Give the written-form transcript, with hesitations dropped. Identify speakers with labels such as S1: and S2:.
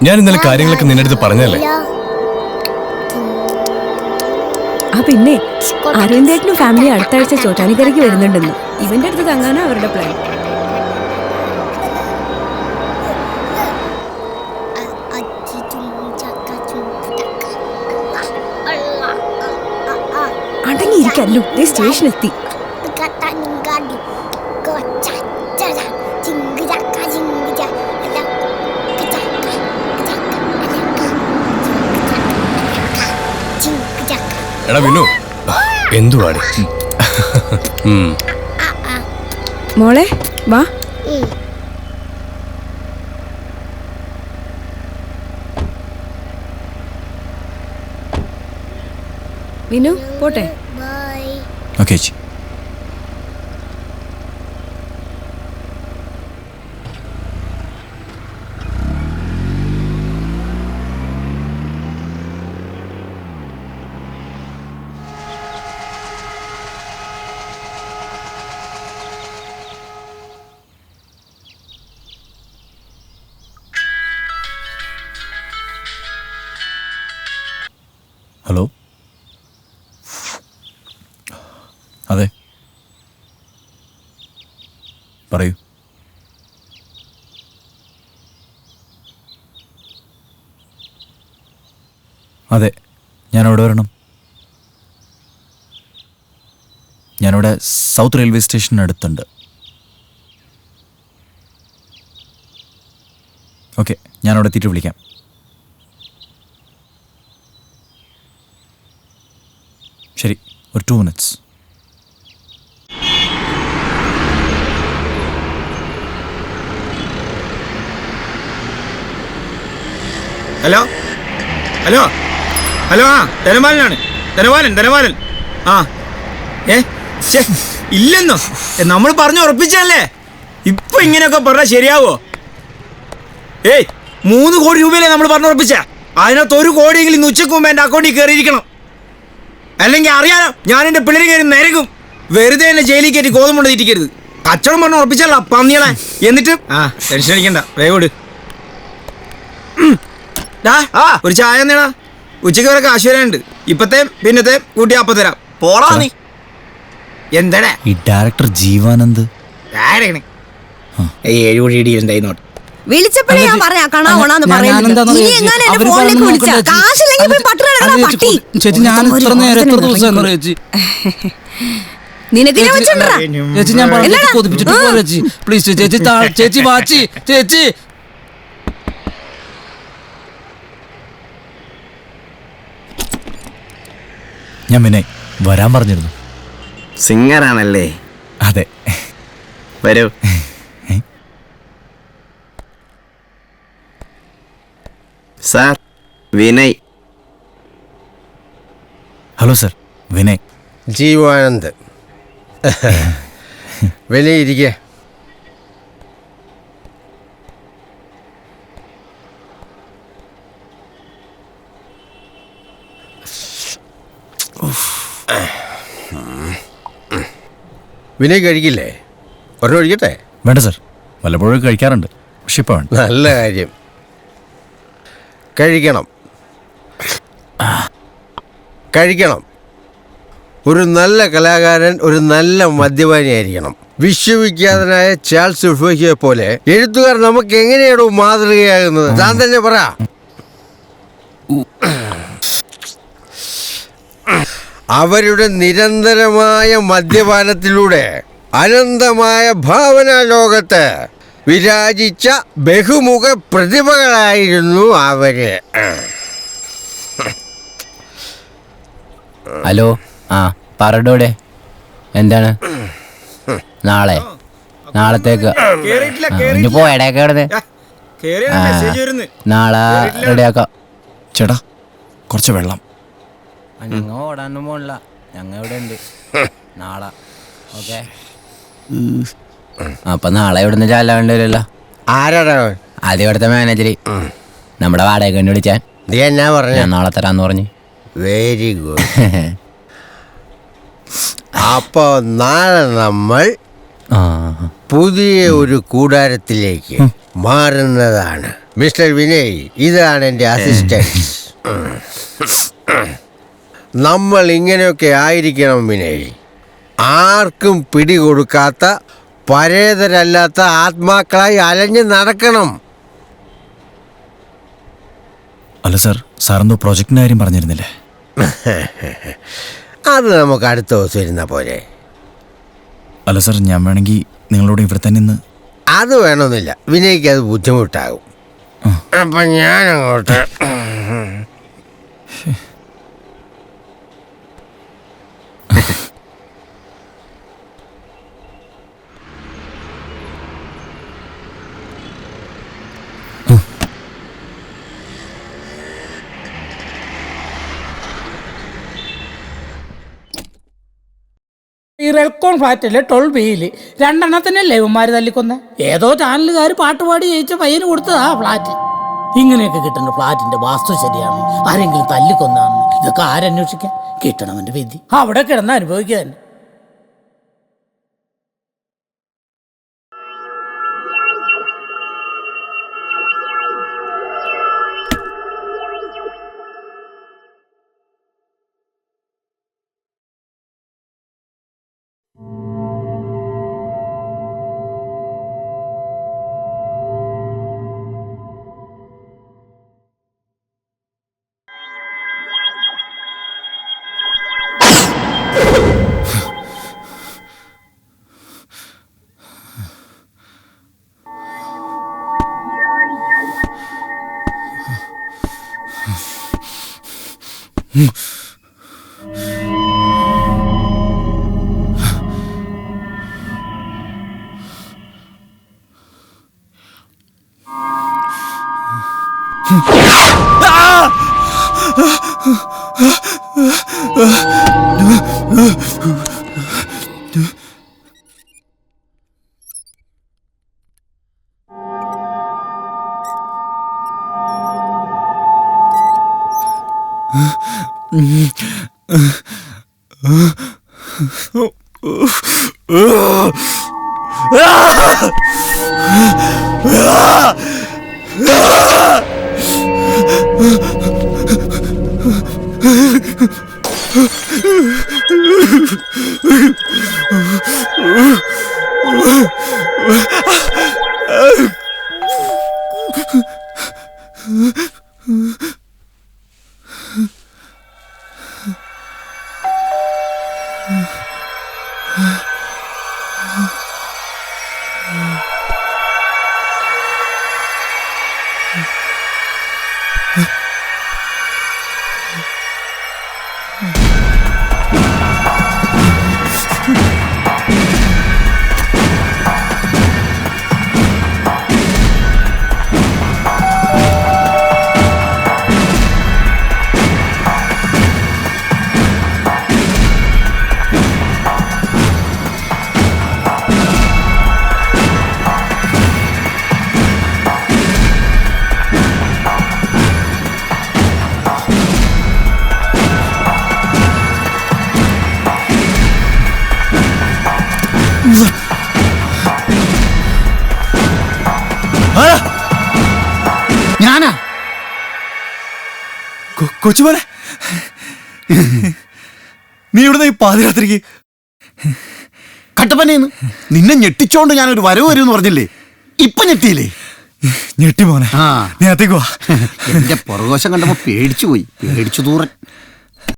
S1: ഞാൻ ഇന്നലെ കാര്യങ്ങളൊക്കെ നിന്റെ അടുത്ത് പറഞ്ഞല്ലേ?
S2: പിന്നെ അരവിന്ദേട്ടനും ഫാമിലി അടുത്ത ആഴ്ച ചോറ്റാനിക്കരയ്ക്ക് വരുന്നുണ്ടെന്ന്. ഇവന്റെ അടുത്ത് തങ്ങാനാ അവരുടെ പ്ലാൻ. അടങ്ങിയിരിക്കല്ലോ, സ്റ്റേഷനെത്തി.
S1: എടാ വിനു, എന്തുവാടി?
S2: മോളെ വാ. വിനു പോട്ടെ.
S3: ഓക്കേ ചേച്ചി. ഹലോ, അതെ പറയൂ. അതെ, ഞാനവിടെ വരണം. ഞാനിവിടെ സൗത്ത് റെയിൽവേ സ്റ്റേഷനടുത്തുണ്ട്. ഓക്കെ, ഞാനവിടെ എത്തിയിട്ട് വിളിക്കാം. ശരി, ഒരു 2 minutes.
S4: ഹലോ ഹലോ ഹലോ, ആ ധനപാലനാണ്. ധനപാലൻ. ആ ഇല്ലെന്നോ? നമ്മൾ പറഞ്ഞു ഉറപ്പിച്ചല്ലേ? ഇപ്പൊ ഇങ്ങനെയൊക്കെ പറഞ്ഞാൽ ശരിയാവോ? 3 കോടി രൂപയല്ലേ നമ്മൾ പറഞ്ഞു ഉറപ്പിച്ച? അതിനകത്ത് 1 കോടിയെങ്കിലും ഇന്ന് ഉച്ചക്ക് മുമ്പ് എൻ്റെ അക്കൗണ്ടിൽ കയറിയിരിക്കണം. അല്ലെങ്കിൽ അറിയാലോ, ഞാൻ എൻ്റെ പിള്ളേരെ കയറി നിരക്കും. വെറുതെ എന്നെ ജയിലിൽ കയറ്റി ഗോതമ്പ് തീറ്റിക്കരുത്. കച്ചവടം പറഞ്ഞു ഉറപ്പിച്ചല്ല പന്നികളെ. എന്നിട്ട് ടെൻഷൻ അടിക്കണ്ട, വേഗോട്. ഒരു ചായ നേടാ. ഉച്ചയ്ക്ക് വരെ കാശ് വരാനുണ്ട്. ഇപ്പത്തെ പിന്നത്തെ കൂട്ടി 40 തരാം. പോടാ നീ. എന്താ
S3: ഈ ഡയറക്ടർ ജീവാനന്ദ്
S4: 7 കോടി ഇടിയുണ്ടായിന്നോട്ട്
S2: വിളിച്ചപ്പോഴേ ഞാൻ പറഞ്ഞ കണാവണാന്ന് പറയുന്നത്. ഇനി എങ്ങനെ എന്റെ ഫോണിലേക്ക് വിളിച്ചാ കാശില്ലെങ്കിൽ പോയി പട്ടണം പട്ടി.
S3: ചേച്ചി, ഞാൻ ഇത്ര നേരം എത്ര ദിവസം ചേച്ചി
S2: നിനക്ക്
S3: ചേച്ചി ഞാൻ പറഞ്ഞു കൊതിപ്പിച്ചിട്ട് ചേച്ചി പ്ലീസ് ചേച്ചി ചേച്ചി വാച്ചി ചേച്ചി. ഞാൻ വിനയ് വരാൻ പറഞ്ഞിരുന്നു.
S4: സിംഗറാണല്ലേ?
S3: അതെ,
S4: വരൂ. Sir, Vinay.
S3: Hello sir, Vinay.
S5: Jeevanand. വിനയിരിക്കെ. വിനയ് കഴിക്കില്ലേ? ഒരെണ്ണം ഒഴിക്കട്ടെ?
S3: വേണ്ട സർ, വല്ലപ്പോഴും കഴിക്കാറുണ്ട്, പക്ഷെ ഇപ്പോൾ വേണ്ട.
S5: നല്ല കാര്യം, കഴിക്കണം. ഒരു നല്ല കലാകാരൻ ഒരു നല്ല മദ്യപാനിയായിരിക്കണം. വിശ്വവിഖ്യാതനായ ചാൾസ് റുഫോയെ പോലെ എഴുത്തുകാർ നമുക്ക് എങ്ങനെയാണോ മാതൃകയാകുന്നത്? താൻ തന്നെ പറ. അവരുടെ നിരന്തരമായ മദ്യപാനത്തിലൂടെ അനന്തമായ ഭാവനാ ലോകത്ത് വിരാജിച്ച ബഹുമുഖ പ്രതിഭകളായിരുന്നു അവര്.
S6: ഹലോ, പറടോടെ എന്താണ്? നാളത്തേക്ക് ഇനി പോയടയൊക്കെ കിടന്ന് നാളെ റെഡിയാക്കാം.
S3: ചേട്ടാ, കുറച്ച് വെള്ളം.
S6: ഞങ്ങൾ ഓടാനൊന്നും പോണില്ല, ഞങ്ങൾ ഇവിടെ ഉണ്ട്. നാളെ ഓക്കെ. അപ്പൊ നാളെ ഇവിടുന്ന് ചാല്ലാണ്ട് വരുമല്ലോ.
S5: ആരാടാ?
S6: ആദ്യം ഇവിടുത്തെ മാനേജര്, നമ്മുടെ വാടക കണ്ടു വിളിച്ചാൻ.
S5: നീ എന്നാ പറഞ്ഞു?
S6: ഞാൻ നാളെ തരാന്ന് പറഞ്ഞു.
S5: Very good. അപ്പൊ നാളെ നമ്മൾ പുതിയ ഒരു കൂടാരത്തിലേക്ക് മാറുന്നതാണ്. മിസ്റ്റർ വിനയ്, ഇതാണ് എൻ്റെ അസിസ്റ്റന്റ്. നമ്മൾ ഇങ്ങനെയൊക്കെ ആയിരിക്കണം വിനയ്. ആർക്കും പിടികൊടുക്കാത്ത പരേതരല്ലാത്ത ആത്മാക്കളായി അലഞ്ഞ് നടക്കണം.
S7: അല്ല സാർ, സാറെന്തോ പ്രോജക്റ്റിൻ്റെ കാര്യം പറഞ്ഞിരുന്നില്ലേ?
S5: അത് നമുക്ക് അടുത്ത ദിവസം ഇരുന്ന പോലെ.
S7: അല്ല സാർ, ഞാൻ വേണമെങ്കിൽ നിങ്ങളോട് ഇവിടെ തന്നെ നിന്ന്.
S5: അത് വേണമെന്നില്ല, വിനയ്ക്ക് അത് ബുദ്ധിമുട്ടാകും. അപ്പം ഞാനങ്ങോട്ട്.
S8: ഈ റെൽക്കോൺ ഫ്ലാറ്റിലെ 12B രണ്ടെണ്ണത്തിനല്ലേ ഇവന്മാര് തല്ലിക്കൊന്നെ. ഏതോ ചാനലുകാർ പാട്ടുപാടി ജയിച്ച പയ്യന് കൊടുത്തതാ ഫ്ലാറ്റ്. ഇങ്ങനെയൊക്കെ കിട്ടുന്ന ഫ്ലാറ്റിന്റെ വാസ്തു ശരിയാണ്, ആരെങ്കിലും തല്ലിക്കൊന്നാന്ന് ഇതൊക്കെ ആരന്വേഷിക്കാൻ? കിട്ടണവന്റെ വിധി അവിടെ കിടന്ന് അനുഭവിക്കുക തന്നെ.
S3: ഞാനാ
S7: കൊച്ചുമോനെ, നീ ഇവിടുന്ന് ഈ പാതിരാത്രിക്ക്?
S3: കട്ടപ്പനയെന്ന് നിന്നെ ഞെട്ടിച്ചോണ്ട് ഞാനൊരു വരവ് വരുമെന്ന് പറഞ്ഞില്ലേ, ഇപ്പൊ ഞെട്ടിയില്ലേ?
S7: ഞെട്ടി മോനെ,
S3: ആ
S7: നീ അകത്തേക്ക് വാ.
S3: എന്റെ പുറകോശം കണ്ടപ്പോ പേടിച്ചു പോയി, പേടിച്ചു തൂറൻ.